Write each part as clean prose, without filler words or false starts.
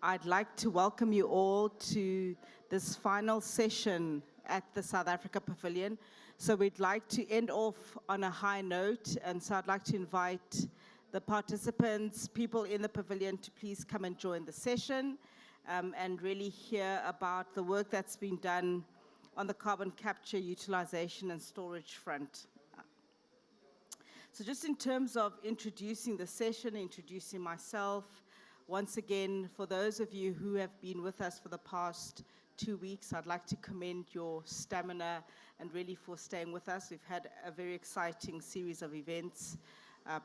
I'd like to welcome you all to this final session at the South Africa Pavilion. So we'd like to end off on a high note, and so I'd like to invite the participants, people in the pavilion, to please come and join the session and really hear about the work that's been done on the carbon capture, utilization and storage front. So just in terms of introducing the session, introducing myself, once again, for those of you who have been with us for the past 2 weeks, I'd like to commend your stamina and really for staying with us. We've had a very exciting series of events,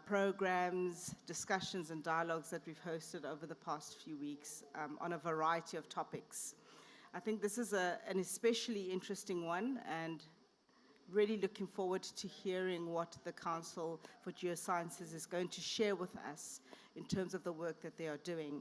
programs, discussions and dialogues that we've hosted over the past few weeks on a variety of topics. I think this is an especially interesting one, and really looking forward to hearing what the Council for Geosciences is going to share with us in terms of the work that they are doing.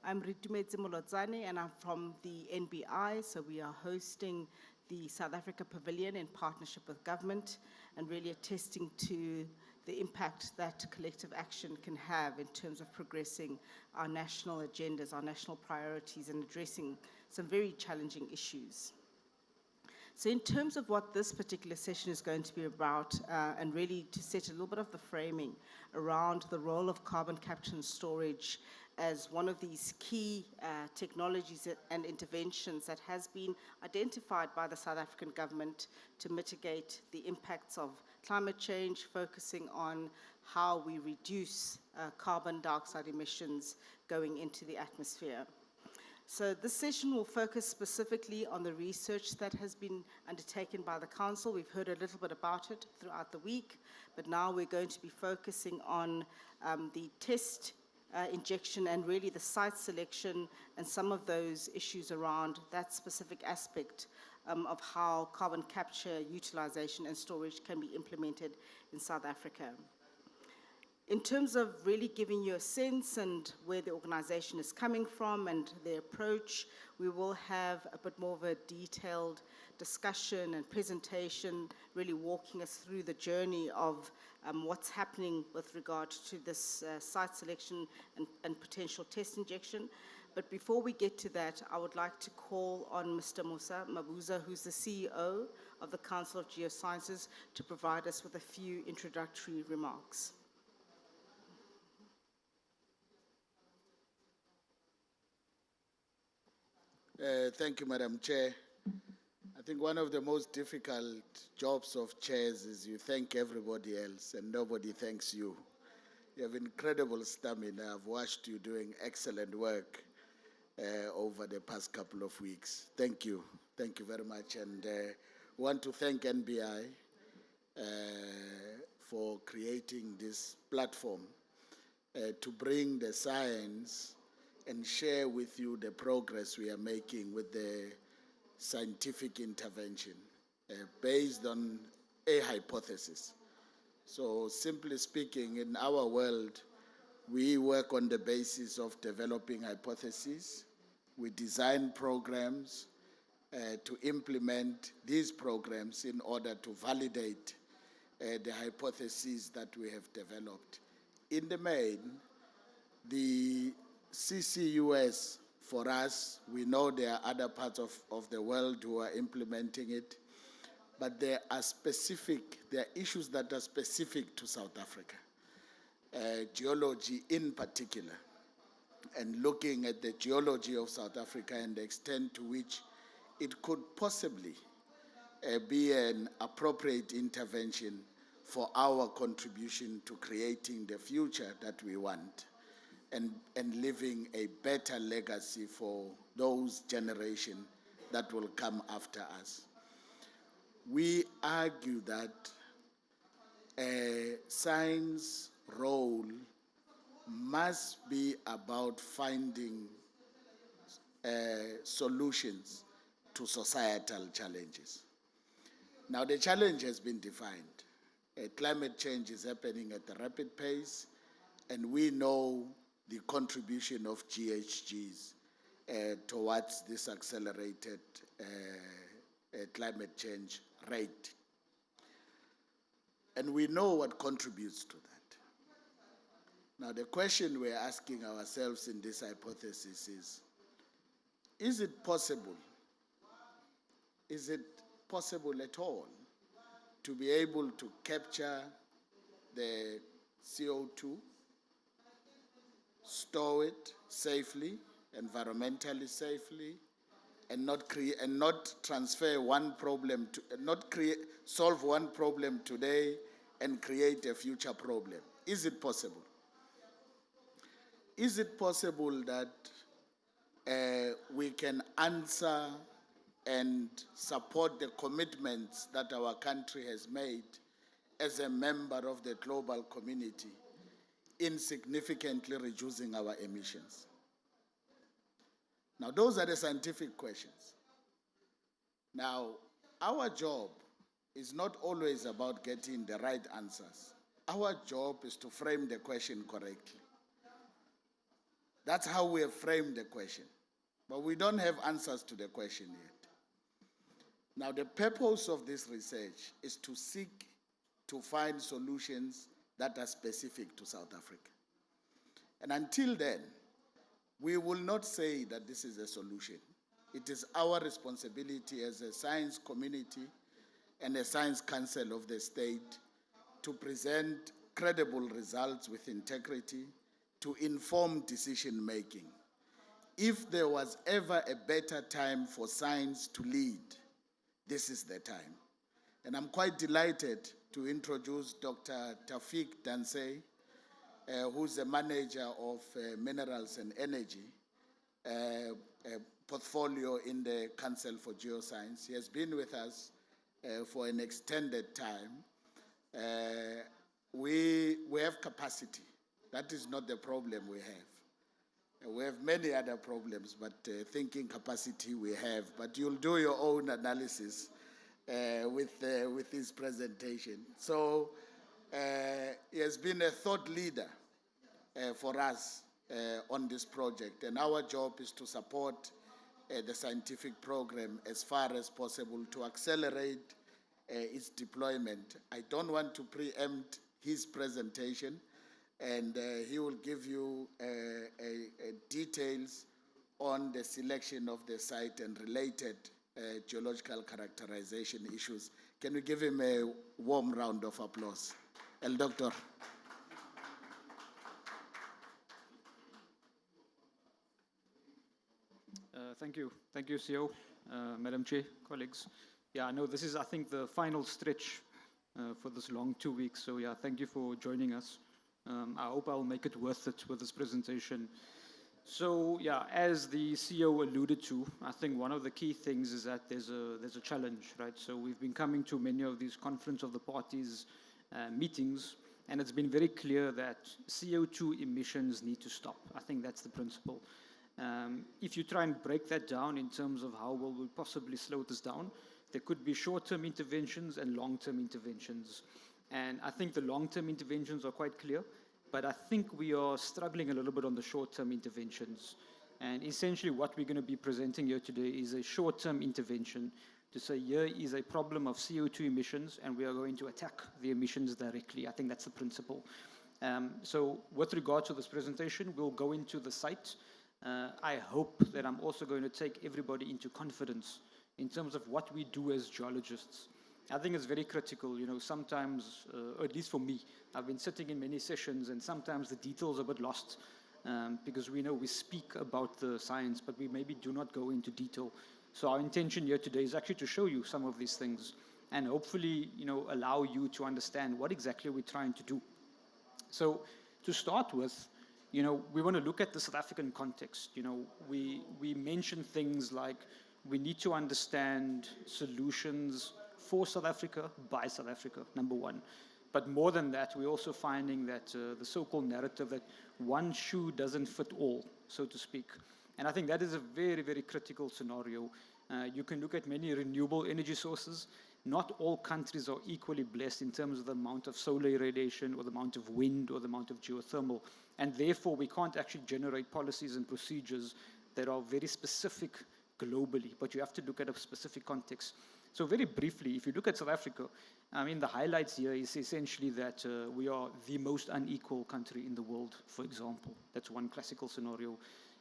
I'm Ritumetse Molotsane, and I'm from the NBI, so we are hosting the South Africa Pavilion in partnership with government and really attesting to the impact that collective action can have in terms of progressing our national agendas, our national priorities, and addressing some very challenging issues. So in terms of what this particular session is going to be about, and really to set a little bit of the framing around the role of carbon capture and storage as one of these key technologies and interventions that has been identified by the South African government to mitigate the impacts of climate change, focusing on how we reduce carbon dioxide emissions going into the atmosphere. So this session will focus specifically on the research that has been undertaken by the Council. We've heard a little bit about it throughout the week, but now we're going to be focusing on the test injection and really the site selection and some of those issues around that specific aspect of how carbon capture, utilization and storage can be implemented in South Africa. In terms of really giving you a sense and where the organization is coming from and their approach, we will have a bit more of a detailed discussion and presentation, really walking us through the journey of what's happening with regard to this site selection and potential test injection. But before we get to that, I would like to call on Mr. Musa Mabuza, who's the CEO of the Council of Geosciences, to provide us with a few introductory remarks. Thank you, Madam Chair. I think one of the most difficult jobs of chairs is you thank everybody else and nobody thanks you. You have incredible stamina. I've watched you doing excellent work over the past couple of weeks. Thank you. Thank you very much. And want to thank NBI for creating this platform to bring the science and share with you the progress we are making with the scientific intervention based on a hypothesis. So simply speaking, in our world, we work on the basis of developing hypotheses. We design programs to implement these programs in order to validate the hypotheses that we have developed. In the main, the CCUS, for us, we know there are other parts of the world who are implementing it, but there are issues that are specific to South Africa, geology in particular, and looking at the geology of South Africa and the extent to which it could possibly be an appropriate intervention for our contribution to creating the future that we want. And leaving a better legacy for those generations that will come after us. We argue that science role must be about finding solutions to societal challenges. Now the challenge has been defined. Climate change is happening at a rapid pace, and we know the contribution of GHGs towards this accelerated climate change rate. And we know what contributes to that. Now, the question we're asking ourselves in this hypothesis is it possible? Is it possible at all to be able to capture the CO2, store it safely, environmentally safely, and not transfer one problem to, solve one problem today and create a future problem? Is it possible? Is it possible that we can answer and support the commitments that our country has made as a member of the global community in significantly reducing our emissions? Now, those are the scientific questions. Now, our job is not always about getting the right answers. Our job is to frame the question correctly. That's how we have framed the question. But we don't have answers to the question yet. Now, the purpose of this research is to seek to find solutions that are specific to South Africa. And until then, we will not say that this is a solution. It is our responsibility as a science community and a science council of the state to present credible results with integrity to inform decision making. If there was ever a better time for science to lead, this is the time. And I'm quite delighted to introduce Dr. Taufik Dansey, who's the manager of Minerals and Energy portfolio in the Council for Geoscience. He has been with us for an extended time. We have capacity. That is not the problem we have. We have many other problems, but thinking capacity we have. But you'll do your own analysis with his presentation. So he has been a thought leader for us on this project, and our job is to support the scientific program as far as possible to accelerate its deployment. I don't want to preempt his presentation, and he will give you details on the selection of the site and related geological characterization issues. Can we give him a warm round of applause? El Doctor. Thank you, CEO, Madam Chair, colleagues. Yeah, I know this is, I think, the final stretch for this long 2 weeks. So yeah, thank you for joining us. I hope I'll make it worth it with this presentation. So yeah, as the CEO alluded to, I think one of the key things is that there's a challenge, right? So we've been coming to many of these Conference of the Parties meetings, and it's been very clear that CO2 emissions need to stop. I think that's the principle. If you try and break that down in terms of how will we possibly slow this down, there could be short-term interventions and long-term interventions. And I think the long-term interventions are quite clear, but I think we are struggling a little bit on the short-term interventions. And essentially what we're going to be presenting here today is a short-term intervention to say here is a problem of CO2 emissions, and we are going to attack the emissions directly. I think that's the principle. So with regard to this presentation, we'll go into the site. I hope that I'm also going to take everybody into confidence in terms of what we do as geologists. I think it's very critical, you know, sometimes, or at least for me, I've been sitting in many sessions and sometimes the details are a bit lost because we know we speak about the science, but we maybe do not go into detail. So our intention here today is actually to show you some of these things and hopefully, you know, allow you to understand what exactly we're trying to do. So to start with, you know, we want to look at the South African context. You know, we mention things like we need to understand solutions for South Africa, by South Africa, number one. But more than that, we're also finding that the so-called narrative that one shoe doesn't fit all, so to speak. And I think that is a very, very critical scenario. You can look at many renewable energy sources. Not all countries are equally blessed in terms of the amount of solar irradiation or the amount of wind or the amount of geothermal. And therefore, we can't actually generate policies and procedures that are very specific globally, but you have to look at a specific context. So very briefly, if you look at South Africa, I mean, the highlights here is essentially that we are the most unequal country in the world, for example. That's one classical scenario.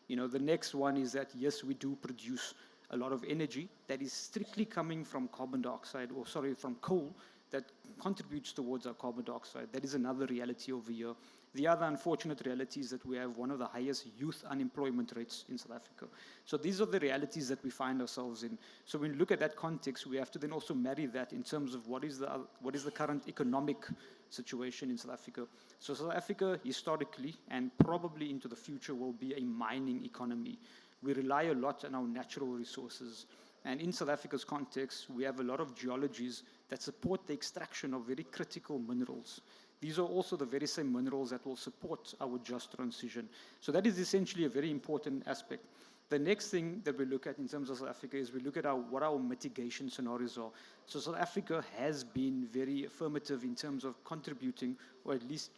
You know, the next one is that, yes, we do produce a lot of energy that is strictly coming from carbon dioxide, or sorry, from coal, that contributes towards our carbon dioxide. That is another reality over here. The other unfortunate reality is that we have one of the highest youth unemployment rates in South Africa. So these are the realities that we find ourselves in. So when we look at that context, we have to then also marry that in terms of what is the current economic situation in South Africa. So South Africa, historically, and probably into the future, will be a mining economy. We rely a lot on our natural resources. And in South Africa's context, we have a lot of geologies that support the extraction of very critical minerals. These are also the very same minerals that will support our just transition. So that is essentially a very important aspect. The next thing that we look at in terms of South Africa is we look at what our mitigation scenarios are. So South Africa has been very affirmative in terms of contributing, or at least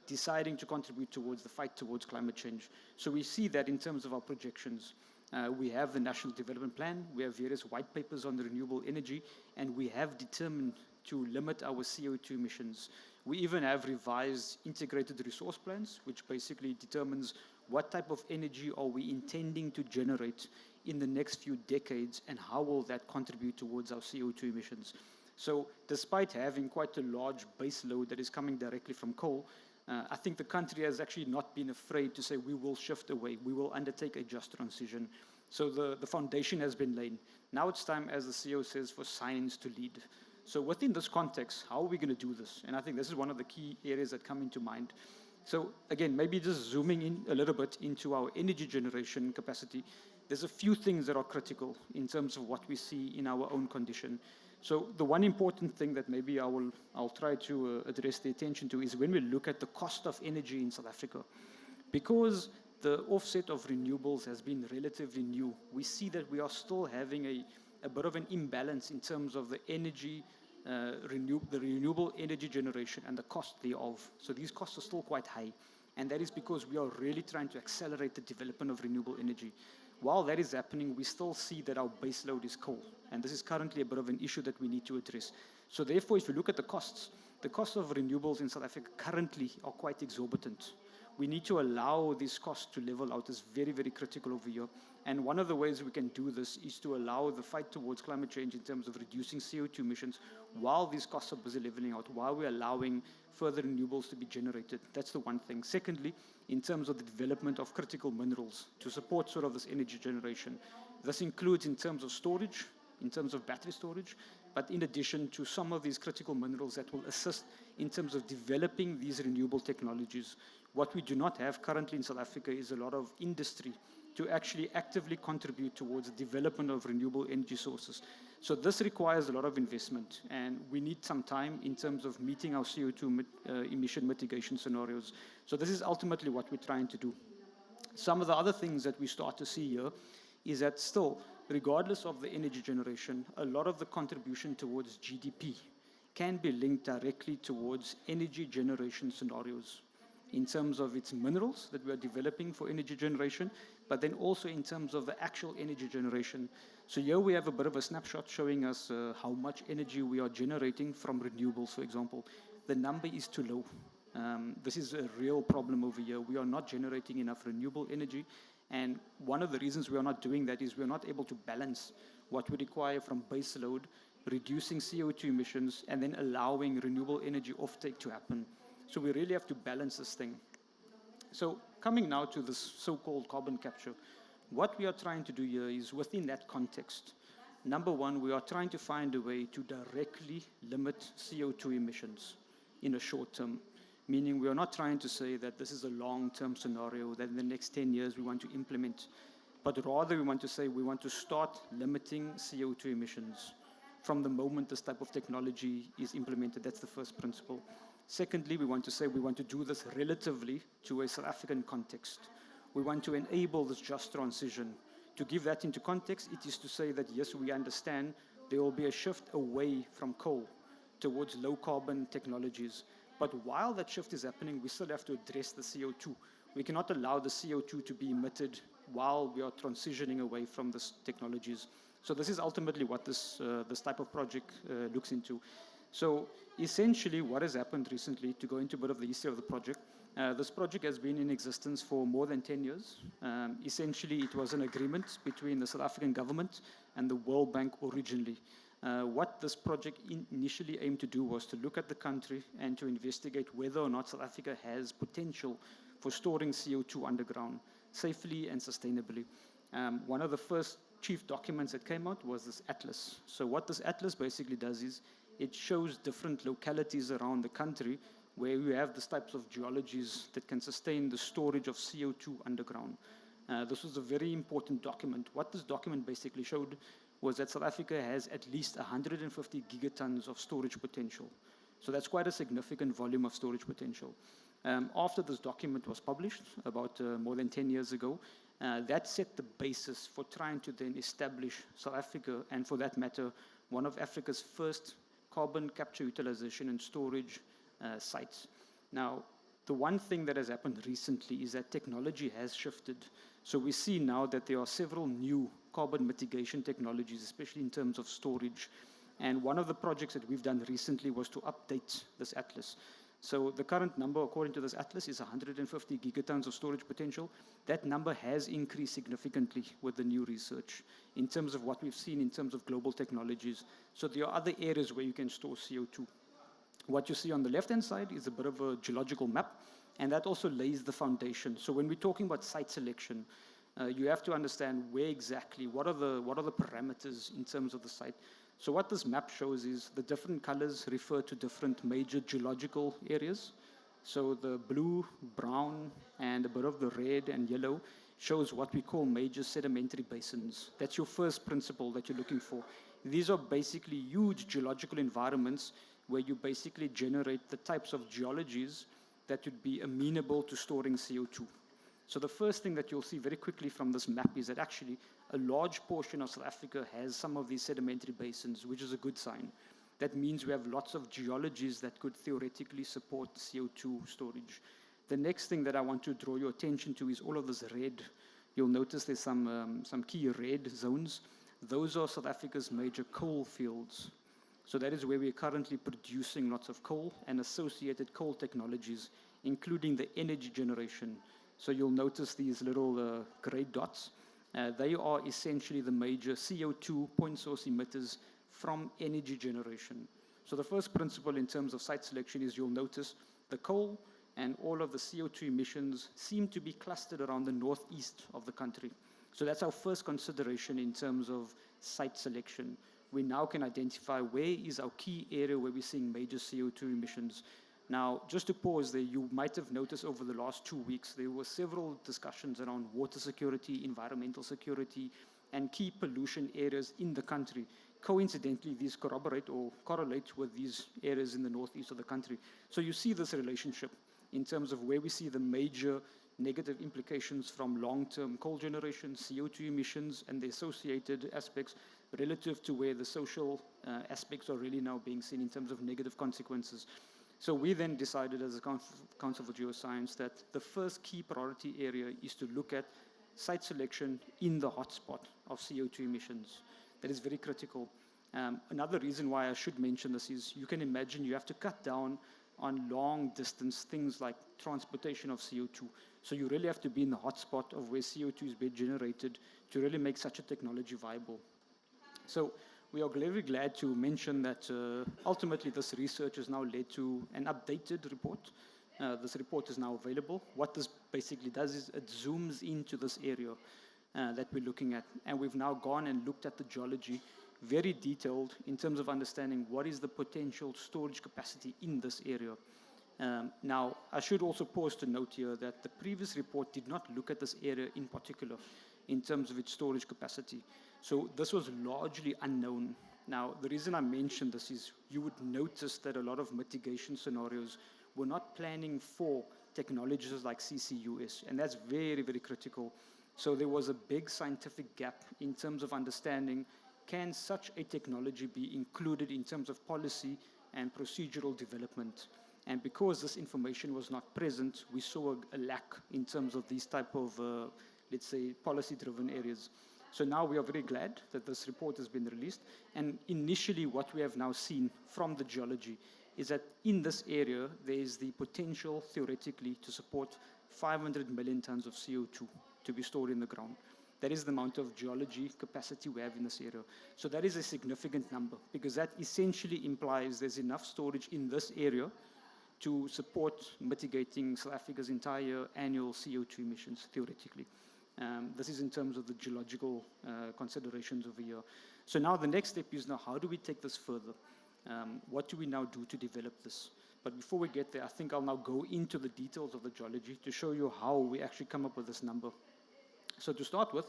deciding to contribute towards the fight towards climate change. So we see that in terms of our projections. We have the National Development Plan, we have various white papers on renewable energy, and we have determined to limit our CO2 emissions. We even have revised integrated resource plans, which basically determines what type of energy are we intending to generate in the next few decades, and how will that contribute towards our CO2 emissions. So despite having quite a large base load that is coming directly from coal, I think the country has actually not been afraid to say we will shift away, we will undertake a just transition. So the foundation has been laid. Now it's time, as the CEO says, for science to lead. So within this context, how are we going to do this? And I think this is one of the key areas that come into mind. So again, maybe just zooming in a little bit into our energy generation capacity, there's a few things that are critical in terms of what we see in our own condition. So the one important thing that maybe I'll try to address the attention to is when we look at the cost of energy in South Africa. Because the offset of renewables has been relatively new, we see that we are still having a bit of an imbalance in terms of the energy, the renewable energy generation and the cost thereof. So these costs are still quite high. And that is because we are really trying to accelerate the development of renewable energy. While that is happening, we still see that our base load is coal. And this is currently a bit of an issue that we need to address. So therefore, if you look at the costs of renewables in South Africa currently are quite exorbitant. We need to allow these costs to level out. Is very, very critical over here. And one of the ways we can do this is to allow the fight towards climate change in terms of reducing CO2 emissions while these costs are busy leveling out, while we're allowing further renewables to be generated. That's the one thing. Secondly, in terms of the development of critical minerals to support sort of this energy generation. This includes in terms of storage, in terms of battery storage, but in addition to some of these critical minerals that will assist in terms of developing these renewable technologies. What we do not have currently in South Africa is a lot of industry to actually actively contribute towards the development of renewable energy sources. So this requires a lot of investment, and we need some time in terms of meeting our CO2 emission mitigation scenarios. So this is ultimately what we're trying to do. Some of the other things that we start to see here is that still, regardless of the energy generation, a lot of the contribution towards GDP can be linked directly towards energy generation scenarios in terms of its minerals that we are developing for energy generation, but then also in terms of the actual energy generation. So here we have a bit of a snapshot showing us how much energy we are generating from renewables, for example. The number is too low. This is a real problem over here. We are not generating enough renewable energy, and one of the reasons we are not doing that is we are not able to balance what we require from base load, reducing CO2 emissions, and then allowing renewable energy offtake to happen. So we really have to balance this thing. So coming now to this so-called carbon capture, what we are trying to do here is within that context. Number one, we are trying to find a way to directly limit CO2 emissions in a short term, meaning we are not trying to say that this is a long-term scenario that in the next 10 years we want to implement, but rather we want to say we want to start limiting CO2 emissions from the moment this type of technology is implemented. That's the first principle. Secondly, we want to say we want to do this relatively to a South African context. We want to enable this just transition. To give that into context, it is to say that yes, we understand there will be a shift away from coal towards low carbon technologies. But while that shift is happening, we still have to address the CO2. We cannot allow the CO2 to be emitted while we are transitioning away from these technologies. So this is ultimately what this type of project looks into. So essentially what has happened recently, to go into a bit of the history of the project, this project has been in existence for more than 10 years. Essentially, it was an agreement between the South African government and the World Bank originally. What this project initially aimed to do was to look at the country and to investigate whether or not South Africa has potential for storing CO2 underground safely and sustainably. One of the first chief documents that came out was this atlas. So what this atlas basically does is it shows different localities around the country where you have these types of geologies that can sustain the storage of CO2 underground. This was a very important document. What this document basically showed was that South Africa has at least 150 gigatons of storage potential. So that's quite a significant volume of storage potential. After this document was published about more than 10 years ago, that set the basis for trying to then establish South Africa, and for that matter, one of Africa's first carbon capture, utilization, and storage sites. Now, the one thing that has happened recently is that technology has shifted. So we see now that there are several new carbon mitigation technologies, especially in terms of storage. And one of the projects that we've done recently was to update this atlas. So the current number, according to this atlas, is 150 gigatons of storage potential. That number has increased significantly with the new research in terms of what we've seen in terms of global technologies. So there are other areas where you can store CO2. What you see on the left-hand side is a bit of a geological map, and that also lays the foundation. So when we're talking about site selection, you have to understand where exactly, what are the parameters in terms of the site. So what this map shows is the different colors refer to different major geological areas. So the blue, brown, and a bit of the red and yellow shows what we call major sedimentary basins. That's your first principle that you're looking for. These are basically huge geological environments where you basically generate the types of geologies that would be amenable to storing CO2. So the first thing that you'll see very quickly from this map is that actually a large portion of South Africa has some of these sedimentary basins, which is a good sign. That means we have lots of geologies that could theoretically support CO2 storage. The next thing that I want to draw your attention to is all of this red. You'll notice there's some key red zones. Those are South Africa's major coal fields. So that is where we are currently producing lots of coal and associated coal technologies, including the energy generation. So you'll notice these little gray dots. They are essentially the major CO2 point source emitters from energy generation. So the first principle in terms of site selection is you'll notice the coal and all of the CO2 emissions seem to be clustered around the northeast of the country. So that's our first consideration in terms of site selection. We now can identify where is our key area where we're seeing major CO2 emissions. Now, just to pause there, you might have noticed over the last 2 weeks, there were several discussions around water security, environmental security, and key pollution areas in the country. Coincidentally, these corroborate or correlate with these areas in the northeast of the country. So you see this relationship in terms of where we see the major negative implications from long-term coal generation, CO2 emissions, and the associated aspects relative to where the social aspects are really now being seen in terms of negative consequences. So we then decided as a Council for Geoscience that the first key priority area is to look at site selection in the hotspot of CO2 emissions. That is very critical. Another reason why I should mention this is you can imagine you have to cut down on long distance things like transportation of CO2. So you really have to be in the hotspot of where CO2 is being generated to really make such a technology viable. So we are very glad to mention that ultimately this research has now led to an updated report. This report is now available. What this basically does is it zooms into this area that we're looking at. And we've now gone and looked at the geology, very detailed in terms of understanding what is the potential storage capacity in this area. Now, I should also pause to note here that the previous report did not look at this area in particular in terms of its storage capacity. So this was largely unknown. Now, the reason I mention this is you would notice that a lot of mitigation scenarios were not planning for technologies like CCUS, and that's very, very critical. So there was a big scientific gap in terms of understanding, can such a technology be included in terms of policy and procedural development? And because this information was not present, we saw a lack in terms of these type of, let's say, policy-driven areas. So now we are very glad that this report has been released. And initially, what we have now seen from the geology is that in this area, there is the potential, theoretically, to support 500 million tons of CO2 to be stored in the ground. That is the amount of geology capacity we have in this area. So that is a significant number, because that essentially implies there's enough storage in this area to support mitigating South Africa's entire annual CO2 emissions, theoretically. This is in terms of the geological considerations over here. So now the next step is now, how do we take this further? What do we now do to develop this? But before we get there, I think I'll now go into the details of the geology to show you how we actually come up with this number. So to start with,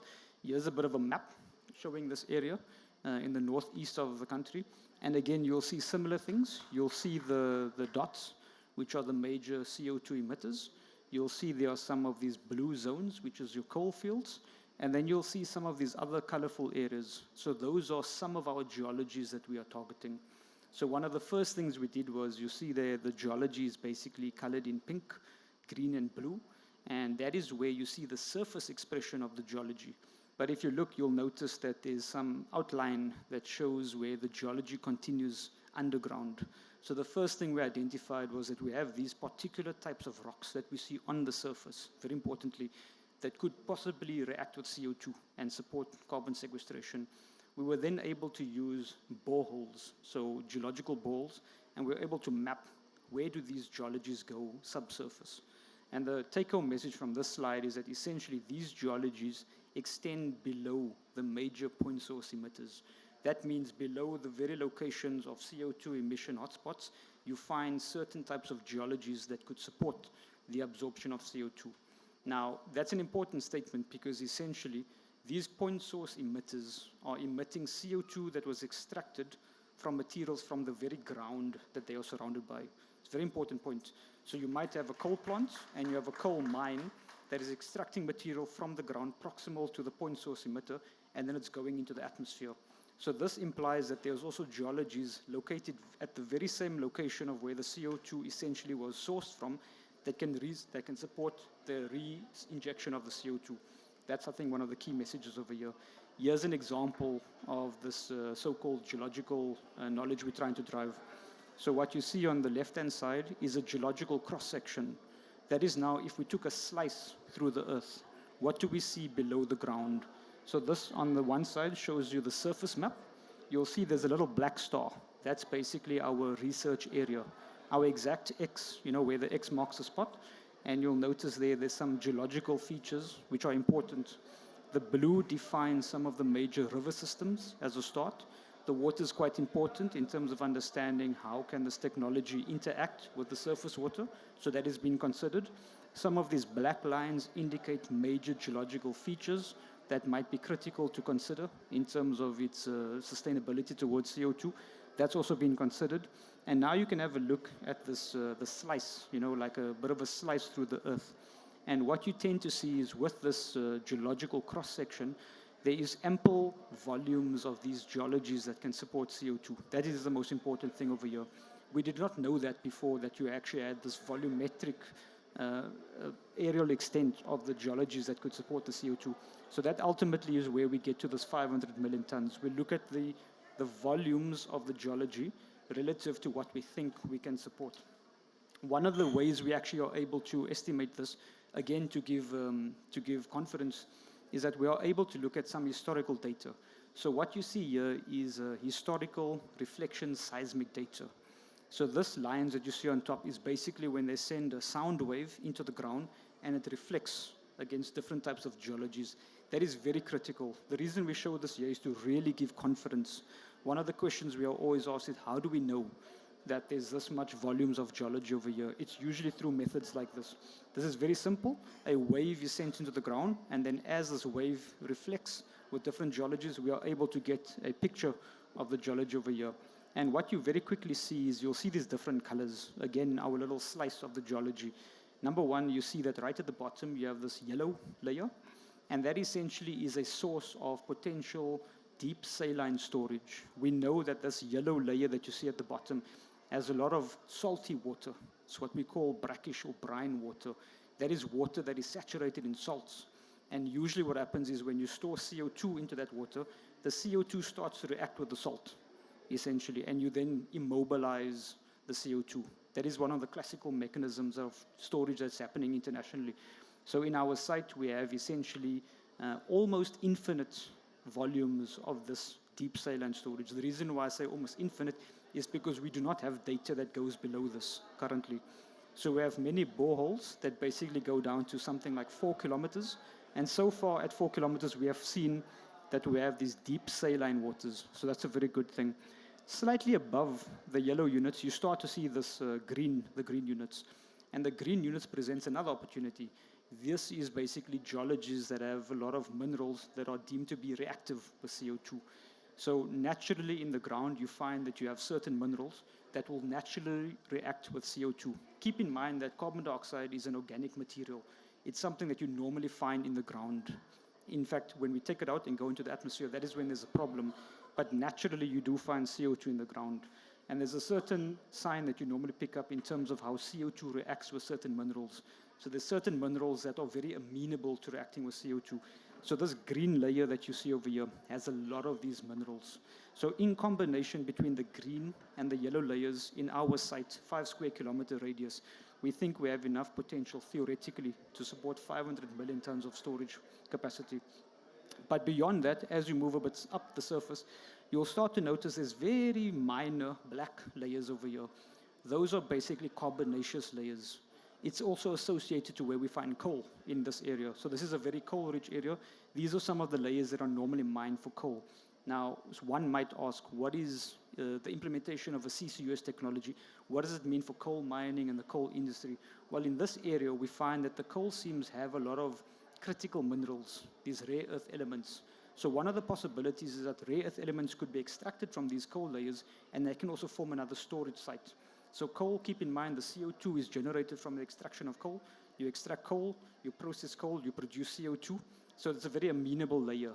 here's a bit of a map showing this area in the northeast of the country. And again, you'll see similar things. You'll see the dots, which are the major CO2 emitters. You'll see there are some of these blue zones, which is your coal fields. And then you'll see some of these other colorful areas. So those are some of our geologies that we are targeting. So one of the first things we did was, you see there, the geology is basically colored in pink, green, and blue. And that is where you see the surface expression of the geology. But if you look, you'll notice that there's some outline that shows where the geology continues underground. So the first thing we identified was that we have these particular types of rocks that we see on the surface, very importantly, that could possibly react with CO2 and support carbon sequestration. We were then able to use boreholes, so geological boreholes, and we were able to map where do these geologies go subsurface. And the take-home message from this slide is that essentially these geologies extend below the major point source emitters. That means below the very locations of CO2 emission hotspots, you find certain types of geologies that could support the absorption of CO2. Now, that's an important statement, because essentially these point source emitters are emitting CO2 that was extracted from materials from the very ground that they are surrounded by. It's a very important point. So you might have a coal plant and you have a coal mine that is extracting material from the ground proximal to the point source emitter, and then it's going into the atmosphere. So this implies that there's also geologies located at the very same location of where the CO2 essentially was sourced from that can support the re-injection of the CO2. That's, I think, one of the key messages over here. Here's an example of this so-called geological knowledge we're trying to drive. So what you see on the left-hand side is a geological cross-section. That is now, if we took a slice through the earth, what do we see below the ground? So this, on the one side, shows you the surface map. You'll see there's a little black star. That's basically our research area. Our exact X, where the X marks the spot. And you'll notice there's some geological features which are important. The blue defines some of the major river systems as a start. The water is quite important in terms of understanding how can this technology interact with the surface water. So that has been considered. Some of these black lines indicate major geological features that might be critical to consider in terms of its sustainability towards CO2. That's also been considered. And now you can have a look at this, the slice, like a bit of a slice through the earth. And what you tend to see is with this geological cross-section, there is ample volumes of these geologies that can support CO2. That is the most important thing over here. We did not know that before, that you actually had this volumetric aerial extent of the geologies that could support the CO2. So that ultimately is where we get to this 500 million tons. We look at the volumes of the geology relative to what we think we can support. One of the ways we actually are able to estimate this, again to give confidence, is that we are able to look at some historical data. So what you see here is historical reflection seismic data. So this lines that you see on top is basically when they send a sound wave into the ground and it reflects against different types of geologies. That is very critical. The reason we show this here is to really give confidence. One of the questions we are always asked is, how do we know that there's this much volumes of geology over here? It's usually through methods like this. This is very simple. A wave is sent into the ground, and then as this wave reflects with different geologies, we are able to get a picture of the geology over here. And what you very quickly see is you'll see these different colors. Again, our little slice of the geology. Number one, you see that right at the bottom, you have this yellow layer, and that essentially is a source of potential deep saline storage. We know that this yellow layer that you see at the bottom has a lot of salty water. It's what we call brackish or brine water. That is water that is saturated in salts. And usually what happens is when you store CO2 into that water, the CO2 starts to react with the salt, essentially, and you then immobilize the CO2. That is one of the classical mechanisms of storage that's happening internationally. So in our site, we have essentially almost infinite volumes of this deep saline storage. The reason why I say almost infinite is because we do not have data that goes below this currently. So we have many boreholes that basically go down to something like 4 kilometers. And so far at 4 kilometers, we have seen that we have these deep saline waters. So that's a very good thing. Slightly above the yellow units, you start to see this the green units. And the green units presents another opportunity. This is basically geologies that have a lot of minerals that are deemed to be reactive with CO2. So naturally in the ground, you find that you have certain minerals that will naturally react with CO2. Keep in mind that carbon dioxide is an organic material. It's something that you normally find in the ground. In fact, when we take it out and go into the atmosphere, that is when there's a problem. But naturally, you do find CO2 in the ground. And there's a certain sign that you normally pick up in terms of how CO2 reacts with certain minerals. So there's certain minerals that are very amenable to reacting with CO2. So this green layer that you see over here has a lot of these minerals. So in combination between the green and the yellow layers in our site, 5 square kilometer radius, we think we have enough potential theoretically to support 500 million tons of storage capacity. But beyond that, as you move a bit up the surface, you'll start to notice there's very minor black layers over here. Those are basically carbonaceous layers. It's also associated to where we find coal in this area. So this is a very coal-rich area. These are some of the layers that are normally mined for coal. Now, one might ask, what is the implementation of a CCUS technology? What does it mean for coal mining and the coal industry? Well, in this area, we find that the coal seams have a lot of critical minerals, these rare earth elements. So one of the possibilities is that rare earth elements could be extracted from these coal layers, and they can also form another storage site. So coal, keep in mind, the CO2 is generated from the extraction of coal. You extract coal, you process coal, you produce CO2. So it's a very amenable layer.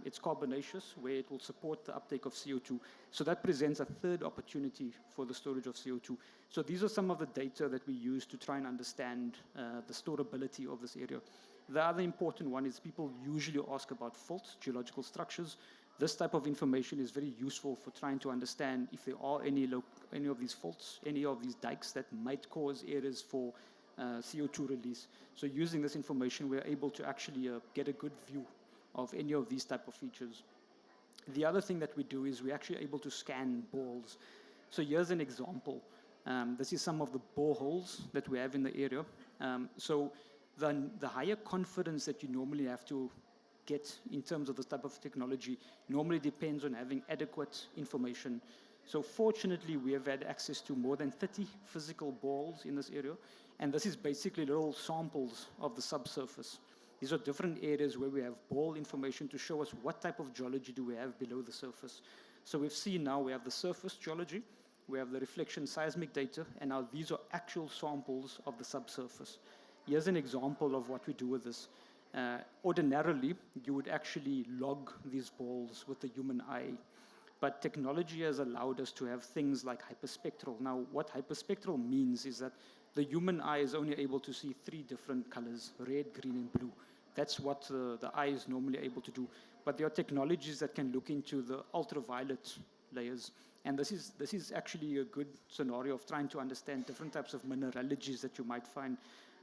It's carbonaceous, where it will support the uptake of CO2. So that presents a third opportunity for the storage of CO2. So these are some of the data that we use to try and understand the storability of this area. The other important one is people usually ask about faults, geological structures. This type of information is very useful for trying to understand if there are any of these faults, any of these dikes that might cause areas for CO2 release. So using this information, we're able to actually get a good view of any of these type of features. The other thing that we do is we're actually able to scan boreholes. So here's an example. This is some of the boreholes that we have in the area. So the higher confidence that you normally have to get in terms of this type of technology normally depends on having adequate information. So fortunately, we have had access to more than 30 physical boreholes in this area, and this is basically little samples of the subsurface. These are different areas where we have borehole information to show us what type of geology do we have below the surface. So we've seen now we have the surface geology, we have the reflection seismic data, and now these are actual samples of the subsurface. Here's an example of what we do with this. Ordinarily, you would actually log these boreholes with the human eye. But technology has allowed us to have things like hyperspectral. Now, what hyperspectral means is that the human eye is only able to see 3 different colors, red, green, and blue. That's what the eye is normally able to do. But there are technologies that can look into the ultraviolet layers. And this is actually a good scenario of trying to understand different types of mineralogies that you might find.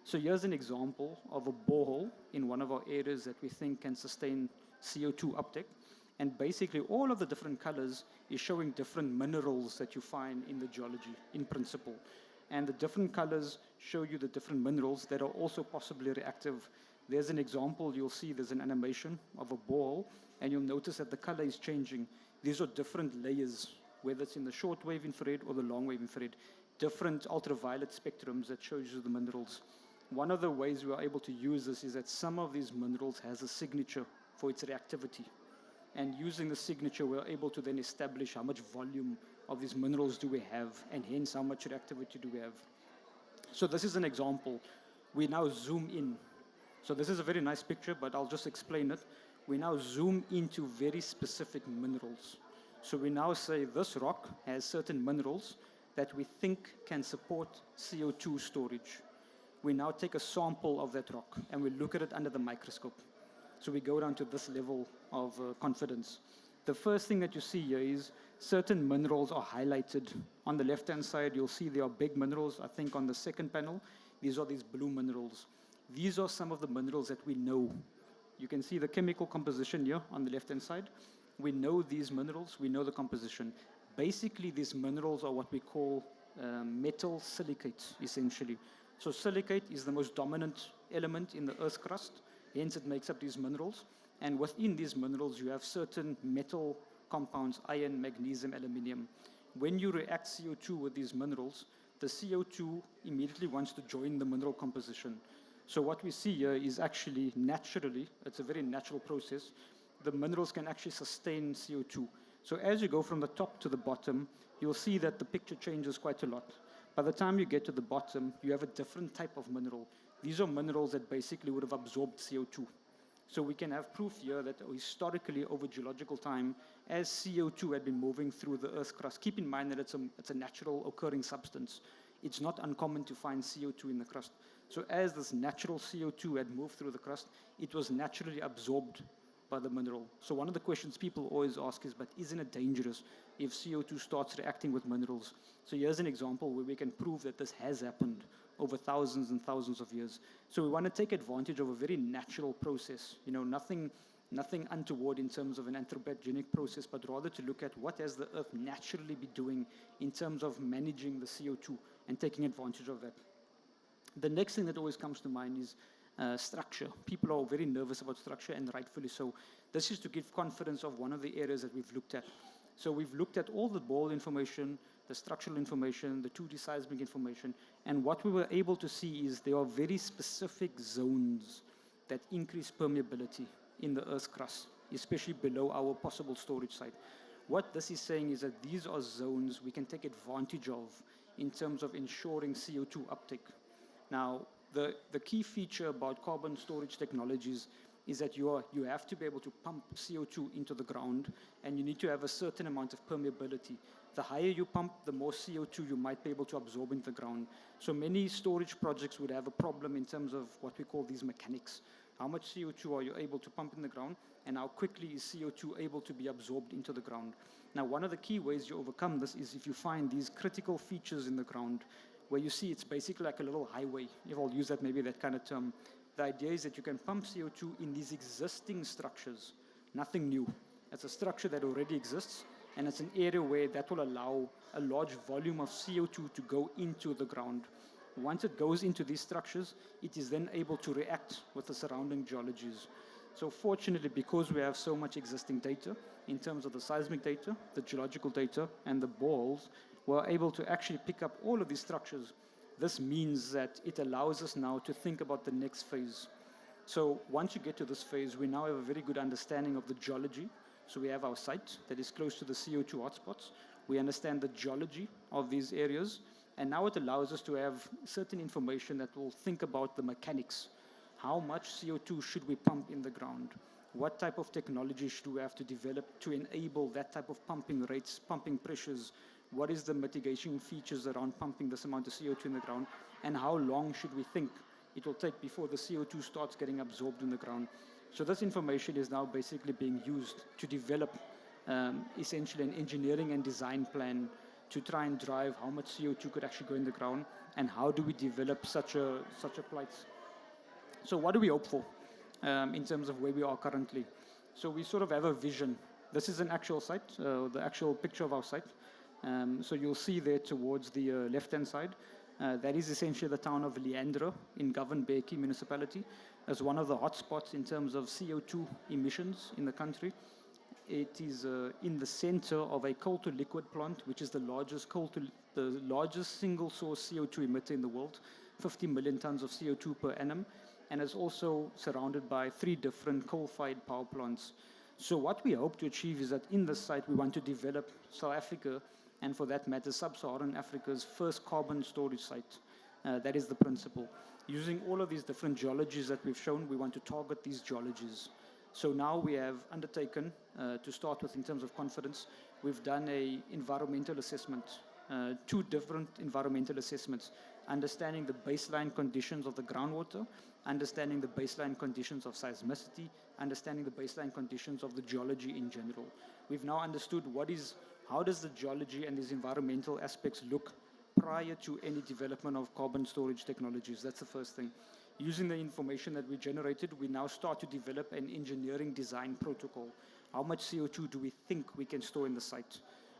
So here's an example of a borehole in one of our areas that we think can sustain CO2 uptake. And basically, all of the different colors is showing different minerals that you find in the geology, in principle. And the different colors show you the different minerals that are also possibly reactive. There's an example, you'll see there's an animation of a borehole, and you'll notice that the color is changing. These are different layers, whether it's in the short-wave infrared or the long-wave infrared, different ultraviolet spectrums that shows you the minerals. One of the ways we are able to use this is that some of these minerals has a signature for its reactivity. And using the signature, we're able to then establish how much volume of these minerals do we have, and hence how much reactivity do we have. So this is an example. We now zoom in. So this is a very nice picture, but I'll just explain it. We now zoom into very specific minerals. So we now say this rock has certain minerals that we think can support CO2 storage. We now take a sample of that rock and we look at it under the microscope. So we go down to this level of confidence. The first thing that you see here is certain minerals are highlighted. On the left-hand side, you'll see there are big minerals. I think on the second panel, these are these blue minerals. These are some of the minerals that we know. You can see the chemical composition here on the left-hand side. We know these minerals, we know the composition. Basically, these minerals are what we call metal silicates, essentially. So silicate is the most dominant element in the Earth's crust, hence it makes up these minerals. And within these minerals, you have certain metal compounds, iron, magnesium, aluminium. When you react CO2 with these minerals, the CO2 immediately wants to join the mineral composition. So what we see here is actually naturally, it's a very natural process, the minerals can actually sustain CO2. So as you go from the top to the bottom, you'll see that the picture changes quite a lot. By the time you get to the bottom, you have a different type of mineral. These are minerals that basically would have absorbed CO2. So we can have proof here that historically, over geological time, as CO2 had been moving through the Earth's crust, keep in mind that it's a natural occurring substance. It's not uncommon to find CO2 in the crust. So as this natural CO2 had moved through the crust, it was naturally absorbed by the mineral. So one of the questions people always ask is, but isn't it dangerous if CO2 starts reacting with minerals? So here's an example where we can prove that this has happened over thousands and thousands of years. So we want to take advantage of a very natural process, you know, nothing untoward in terms of an anthropogenic process, but rather to look at what has the Earth naturally be doing in terms of managing the CO2 and taking advantage of that. The next thing that always comes to mind is structure. People are very nervous about structure, and rightfully so. This is to give confidence of one of the areas that we've looked at. So we've looked at all the bore information, the structural information, the 2D seismic information, and what we were able to see is there are very specific zones that increase permeability in the Earth's crust, especially below our possible storage site. What this is saying is that these are zones we can take advantage of in terms of ensuring CO2 uptake. Now, the key feature about carbon storage technologies is that you have to be able to pump CO2 into the ground, and you need to have a certain amount of permeability. The higher you pump, the more CO2 you might be able to absorb into the ground. So many storage projects would have a problem in terms of what we call these mechanics. How much CO2 are you able to pump in the ground, and how quickly is CO2 able to be absorbed into the ground? Now, one of the key ways you overcome this is if you find these critical features in the ground where you see it's basically like a little highway. If I'll use that, maybe that kind of term. The idea is that you can pump CO2 in these existing structures, nothing new. It's a structure that already exists, and it's an area where that will allow a large volume of CO2 to go into the ground. Once it goes into these structures, it is then able to react with the surrounding geologies. So fortunately, because we have so much existing data in terms of the seismic data, the geological data, and the boreholes, we're able to actually pick up all of these structures. This means that it allows us now to think about the next phase. So once you get to this phase, we now have a very good understanding of the geology. So we have our site that is close to the CO2 hotspots. We understand the geology of these areas. And now it allows us to have certain information that will think about the mechanics. How much CO2 should we pump in the ground? What type of technology should we have to develop to enable that type of pumping rates, pumping pressures? What is the mitigation features around pumping this amount of CO2 in the ground? And how long should we think it will take before the CO2 starts getting absorbed in the ground? So this information is now basically being used to develop essentially an engineering and design plan to try and drive how much CO2 could actually go in the ground, and how do we develop such a place. So what do we hope for in terms of where we are currently? So we sort of have a vision. This is an actual site, the actual picture of our site. So you'll see there towards the left-hand side, that is essentially the town of Leandra in Govan-Beki municipality, as one of the hotspots in terms of CO2 emissions in the country. It is in the center of a coal-to-liquid plant, which is the largest single-source CO2 emitter in the world, 50 million tons of CO2 per annum, and is also surrounded by 3 different coal-fired power plants. So what we hope to achieve is that in this site, we want to develop South Africa, and for that matter, Sub-Saharan Africa's first carbon storage site. That is the principle. Using all of these different geologies that we've shown, we want to target these geologies. So now we have undertaken, to start with in terms of confidence, we've done an environmental assessment two different environmental assessments, understanding the baseline conditions of the groundwater, understanding the baseline conditions of seismicity, understanding the baseline conditions of the geology in general. We've now understood how does the geology and these environmental aspects look prior to any development of carbon storage technologies. That's the first thing. Using the information that we generated, we now start to develop an engineering design protocol. How much CO2 do we think we can store in the site?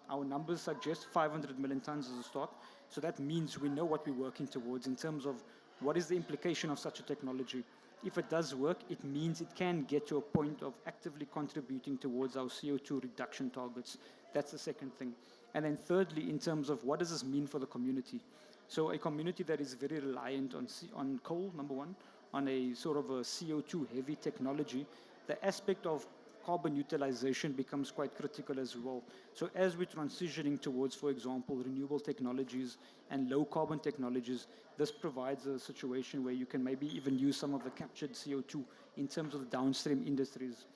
Our numbers suggest 500 million tons as a start. So that means we know what we're working towards in terms of what is the implication of such a technology. If it does work, it means it can get to a point of actively contributing towards our CO2 reduction targets. That's the second thing. And then thirdly, in terms of what does this mean for the community? So a community that is very reliant on coal, number one, on a sort of a CO2 heavy technology, the aspect of carbon utilization becomes quite critical as well. So as we're transitioning towards, for example, renewable technologies and low carbon technologies, this provides a situation where you can maybe even use some of the captured CO2 in terms of the downstream industries.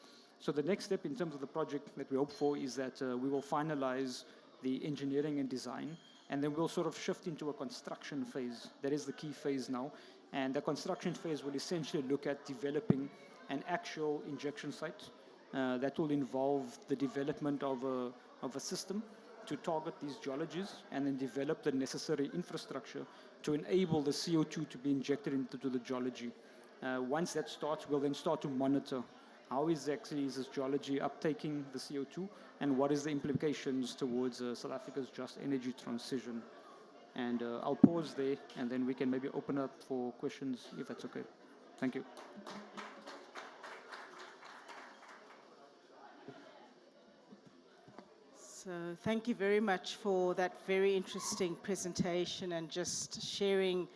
So the next step in terms of the project that we hope for is that we will finalize the engineering and design, and then we'll sort of shift into a construction phase. That is the key phase now. And the construction phase will essentially look at developing an actual injection site that will involve the development of a system to target these geologies and then develop the necessary infrastructure to enable the CO2 to be injected into the geology. Once that starts, we'll then start to monitor how is this geology uptaking the CO2 and what is the implications towards South Africa's just energy transition. And I'll pause there and then we can maybe open up for questions if that's okay. Thank you. So thank you very much for that very interesting presentation and just sharing,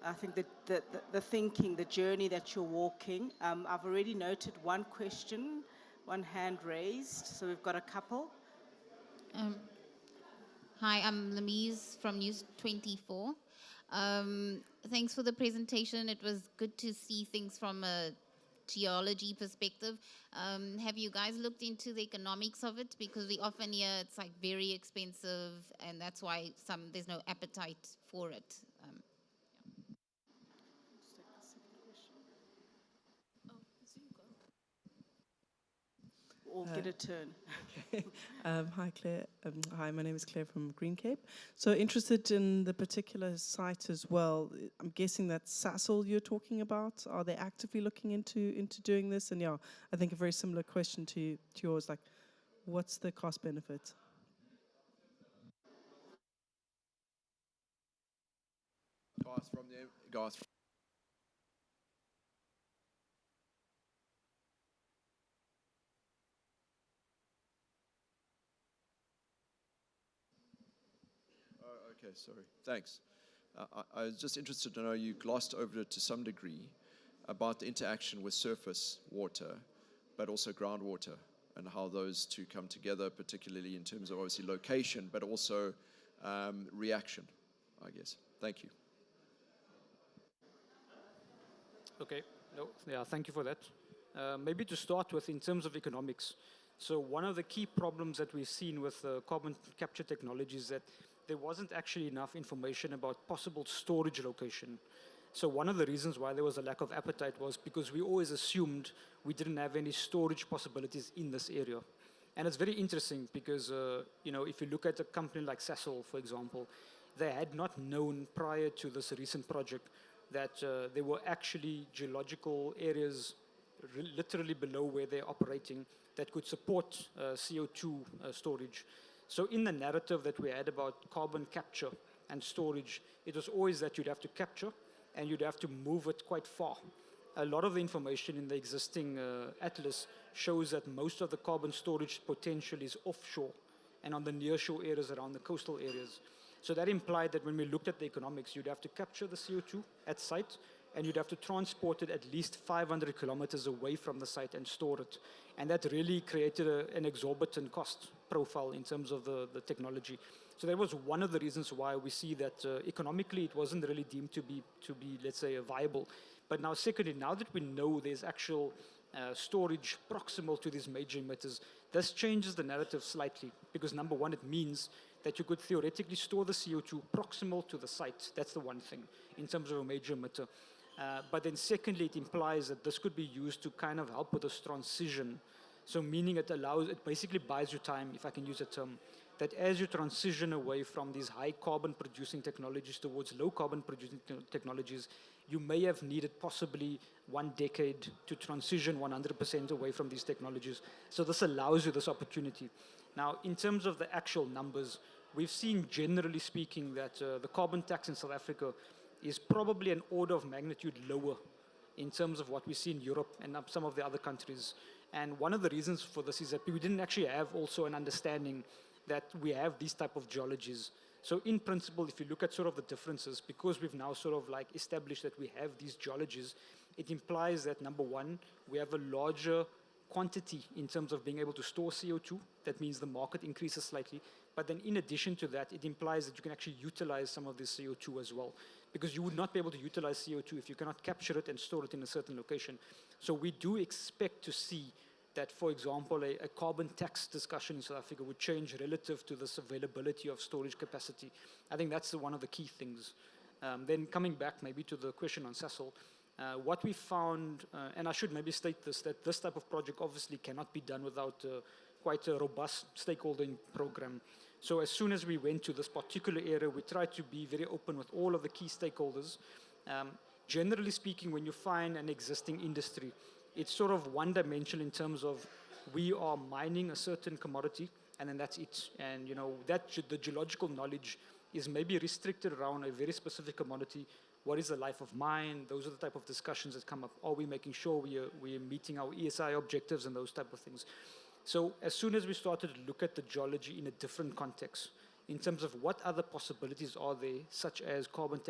I think, the thinking, the journey that you're walking. I've already noted one question, one hand raised, so we've got a couple. Hi, I'm Lamise from News 24. Thanks for the presentation. It was good to see things from a geology perspective. Have you guys looked into the economics of it? Because we often hear it's like very expensive, and that's why there's no appetite for it. Or get a turn. Okay. Hi, Claire. Hi, my name is Claire from Green Cape. So interested in the particular site as well. I'm guessing that's Sasol you're talking about. Are they actively looking into doing this? And yeah, I think a very similar question to yours, like what's the cost benefit? Guys from Okay, sorry. Thanks. I was just interested to know, you glossed over it to some degree, about the interaction with surface water, but also groundwater, and how those two come together, particularly in terms of obviously location, but also reaction, I guess. Thank you. Okay, thank you for that. Maybe to start with, in terms of economics, so one of the key problems that we've seen with carbon capture technology is that there wasn't actually enough information about possible storage location. So one of the reasons why there was a lack of appetite was because we always assumed we didn't have any storage possibilities in this area. And it's very interesting because, if you look at a company like Sasol, for example, they had not known prior to this recent project that there were actually geological areas literally below where they're operating that could support CO2 storage. So in the narrative that we had about carbon capture and storage, it was always that you'd have to capture and you'd have to move it quite far. A lot of the information in the existing atlas shows that most of the carbon storage potential is offshore and on the nearshore areas around the coastal areas. So that implied that when we looked at the economics, you'd have to capture the CO2 at site, and you'd have to transport it at least 500 kilometers away from the site and store it. And that really created an exorbitant cost profile in terms of the technology. So that was one of the reasons why we see that economically it wasn't really deemed to be, let's say, viable. But now secondly, now that we know there's actual storage proximal to these major emitters, this changes the narrative slightly, because number one, it means that you could theoretically store the CO2 proximal to the site. That's the one thing in terms of a major emitter. But then secondly, it implies that this could be used to kind of help with this transition. So meaning it basically buys you time, if I can use a term, that as you transition away from these high carbon producing technologies towards low carbon producing technologies, you may have needed possibly 1 decade to transition 100% away from these technologies. So this allows you this opportunity. Now, in terms of the actual numbers, we've seen, generally speaking, that the carbon tax in South Africa is probably an order of magnitude lower in terms of what we see in Europe and some of the other countries. And one of the reasons for this is that we didn't actually have also an understanding that we have these type of geologies. So in principle, if you look at sort of the differences, because we've now sort of like established that we have these geologies, it implies that number one, we have a larger quantity in terms of being able to store CO2. That means the market increases slightly. But then in addition to that, it implies that you can actually utilize some of this CO2 as well, because you would not be able to utilize CO2 if you cannot capture it and store it in a certain location. So we do expect to see that, for example, a carbon tax discussion in South Africa would change relative to this availability of storage capacity. I think that's one of the key things. Then coming back maybe to the question on Sasol, what we found, and I should maybe state this, that this type of project obviously cannot be done without quite a robust stakeholding program. So as soon as we went to this particular area, we tried to be very open with all of the key stakeholders. Generally speaking, when you find an existing industry, it's sort of one-dimensional in terms of we are mining a certain commodity, and then that's it. And you know the geological knowledge is maybe restricted around a very specific commodity. What is the life of mine? Those are the type of discussions that come up. Are we making sure we are meeting our ESI objectives and those type of things? So as soon as we started to look at the geology in a different context, in terms of what other possibilities are there, such as carbon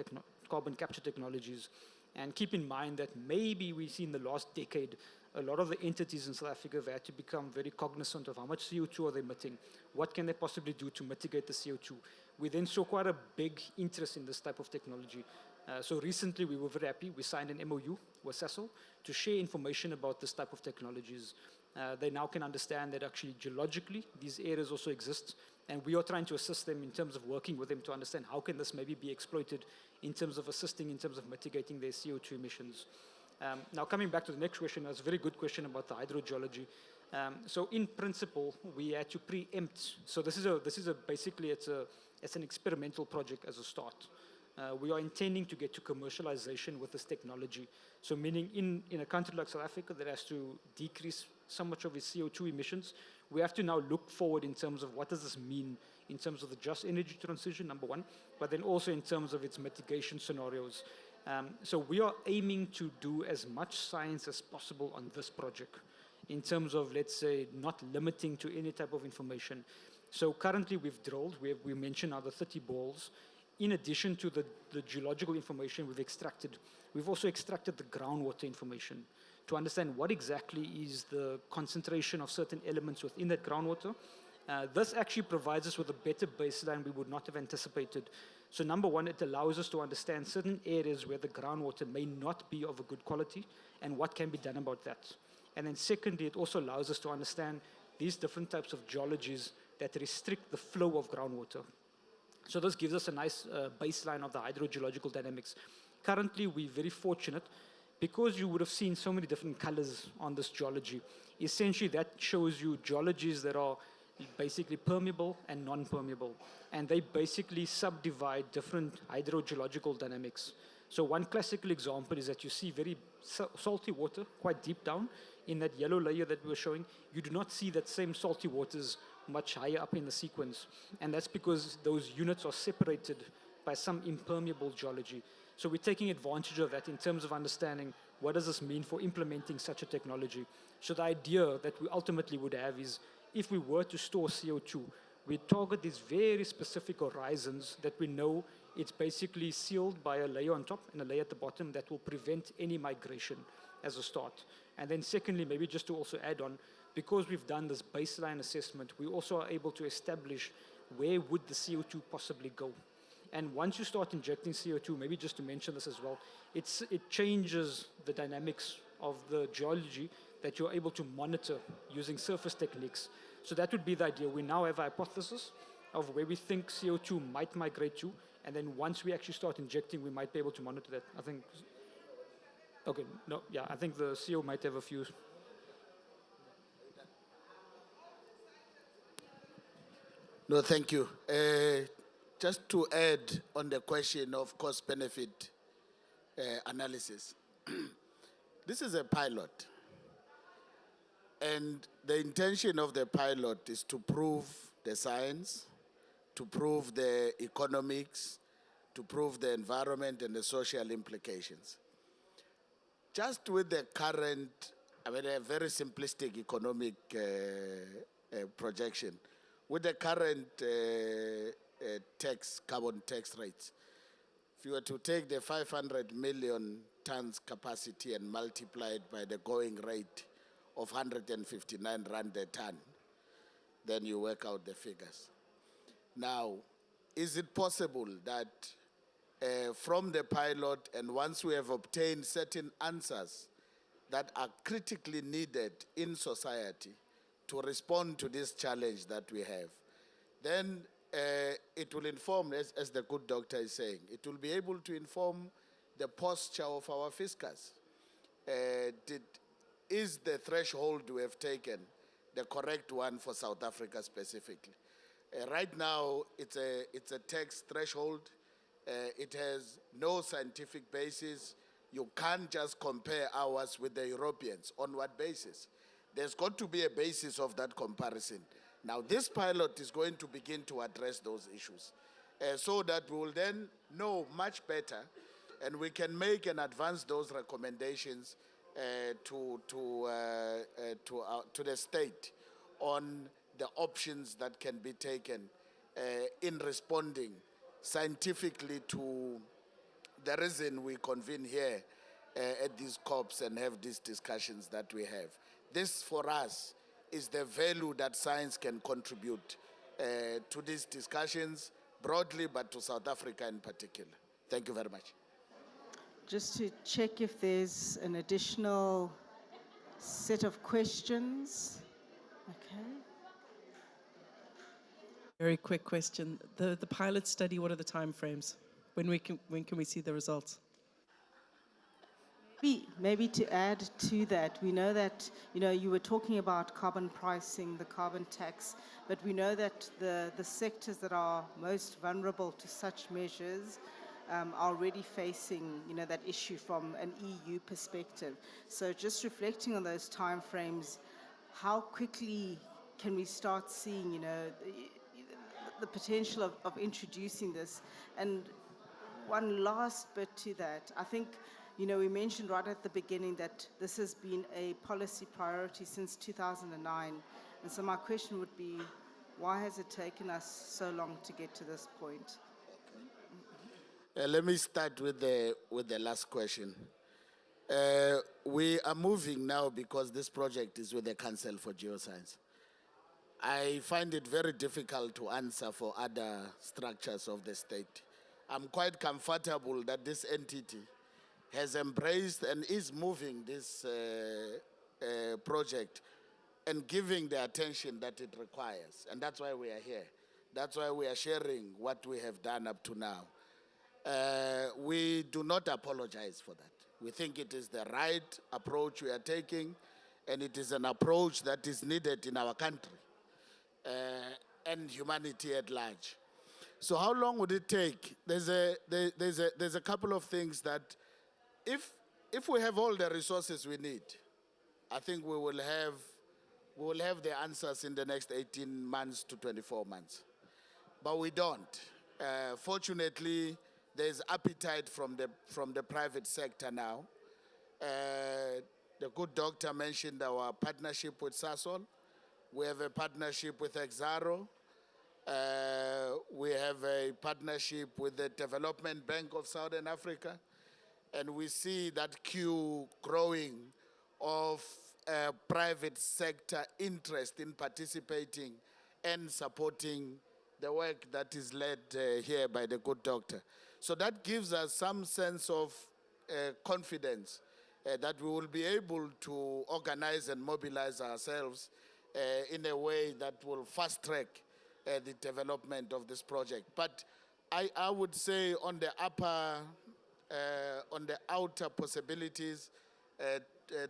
capture technologies, and keep in mind that maybe we see in the last decade, a lot of the entities in South Africa have had to become very cognizant of how much CO2 are they emitting, what can they possibly do to mitigate the CO2. We then saw quite a big interest in this type of technology. So recently we were very happy, we signed an MOU with Sasol to share information about this type of technologies. They now can understand that actually geologically these areas also exist, and we are trying to assist them in terms of working with them to understand how can this maybe be exploited in terms of assisting, in terms of mitigating their CO2 emissions. Now coming back to the next question, that's a very good question about the hydrogeology. So in principle, we had to preempt. So this is basically it's an experimental project as a start. We are intending to get to commercialization with this technology. So meaning in a country like South Africa that has to decrease so much of its CO2 emissions, we have to now look forward in terms of what does this mean in terms of the just energy transition, number one, but then also in terms of its mitigation scenarios. So we are aiming to do as much science as possible on this project in terms of, let's say, not limiting to any type of information. So currently we've drilled, we mentioned now the 30 balls. In addition to the geological information we've also extracted the groundwater information to understand what exactly is the concentration of certain elements within that groundwater. This actually provides us with a better baseline we would not have anticipated. So number one, it allows us to understand certain areas where the groundwater may not be of a good quality and what can be done about that. And then secondly, it also allows us to understand these different types of geologies that restrict the flow of groundwater. So this gives us a nice baseline of the hydrogeological dynamics. Currently, we're very fortunate because you would have seen so many different colors on this geology. Essentially, that shows you geologies that are basically permeable and non-permeable. And they basically subdivide different hydrogeological dynamics. So one classical example is that you see very salty water quite deep down in that yellow layer that we were showing. You do not see that same salty waters much higher up in the sequence. And that's because those units are separated by some impermeable geology. So we're taking advantage of that in terms of understanding what does this mean for implementing such a technology. So the idea that we ultimately would have is if we were to store CO2, we target these very specific horizons that we know it's basically sealed by a layer on top and a layer at the bottom that will prevent any migration as a start. And then secondly, maybe just to also add on, because we've done this baseline assessment, we also are able to establish where would the CO2 possibly go. And once you start injecting CO2, maybe just to mention this as well, it changes the dynamics of the geology that you're able to monitor using surface techniques. So that would be the idea. We now have a hypothesis of where we think CO2 might migrate to, and then once we actually start injecting, we might be able to monitor that. I think, okay, no, yeah, I think the CEO might have a few. No, thank you. Just to add on the question of cost-benefit analysis. This is a pilot. And the intention of the pilot is to prove the science, to prove the economics, to prove the environment and the social implications. Just with the current, I mean, a very simplistic economic projection, with the current carbon tax rates, if you were to take the 500 million tons capacity and multiply it by the going rate of 159 rand a ton, then you work out the figures. Now, is it possible that from the pilot, and once we have obtained certain answers that are critically needed in society to respond to this challenge that we have, then it will inform, as the good doctor is saying, it will be able to inform the posture of our fiscus. Is the threshold we have taken the correct one for South Africa specifically? Right now, it's a tax threshold. It has no scientific basis. You can't just compare ours with the Europeans. On what basis? There's got to be a basis of that comparison. Now, this pilot is going to begin to address those issues so that we will then know much better and we can make and advance those recommendations to the state on the options that can be taken in responding scientifically to the reason we convene here at these COPs and have these discussions that we have. This, for us, is the value that science can contribute to these discussions broadly, but to South Africa in particular. Thank you very much. Just to check if there's an additional set of questions. Okay. Very quick question. The pilot study, what are the timeframes? When can we see the results? Maybe to add to that, we know that, you were talking about carbon pricing, the carbon tax, but we know that the sectors that are most vulnerable to such measures are already facing, that issue from an EU perspective. So just reflecting on those timeframes, how quickly can we start seeing, the potential of introducing this? And one last bit to that, I think, we mentioned right at the beginning that this has been a policy priority since 2009. And so my question would be, why has it taken us so long to get to this point? Let me start with the last question. We are moving now because this project is with the Council for Geoscience. I find it very difficult to answer for other structures of the state. I'm quite comfortable that this entity has embraced and is moving this project and giving the attention that it requires. And that's why we are here. That's why we are sharing what we have done up to now. We do not apologize for that. We think it is the right approach we are taking, and it is an approach that is needed in our country and humanity at large. So how long would it take? There's a couple of things that if we have all the resources we need, I think we will have the answers in the next 18 months to 24 months. But we don't. Fortunately, there's appetite from the private sector now. The good doctor mentioned our partnership with Sasol. We have a partnership with Exaro. We have a partnership with the Development Bank of Southern Africa. And we see that queue growing of private sector interest in participating and supporting the work that is led here by the good doctor. So that gives us some sense of confidence that we will be able to organize and mobilize ourselves in a way that will fast track the development of this project. But I would say on the on the outer possibilities,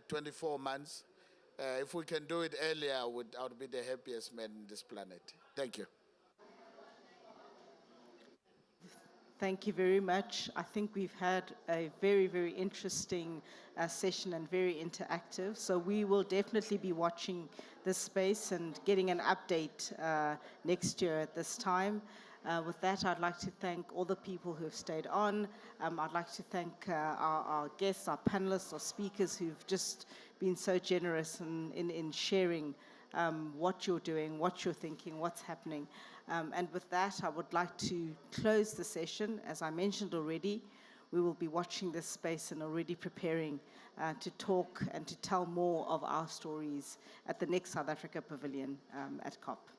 24 months. If we can do it earlier, I would be the happiest man on this planet. Thank you. Thank you very much. I think we've had a very, very interesting session and very interactive. So we will definitely be watching this space and getting an update next year at this time. With that, I'd like to thank all the people who have stayed on. I'd like to thank our guests, our panelists, our speakers who've just been so generous in sharing what you're doing, what you're thinking, what's happening. And with that, I would like to close the session. As I mentioned already, we will be watching this space and already preparing to talk and to tell more of our stories at the next South Africa Pavilion at COP.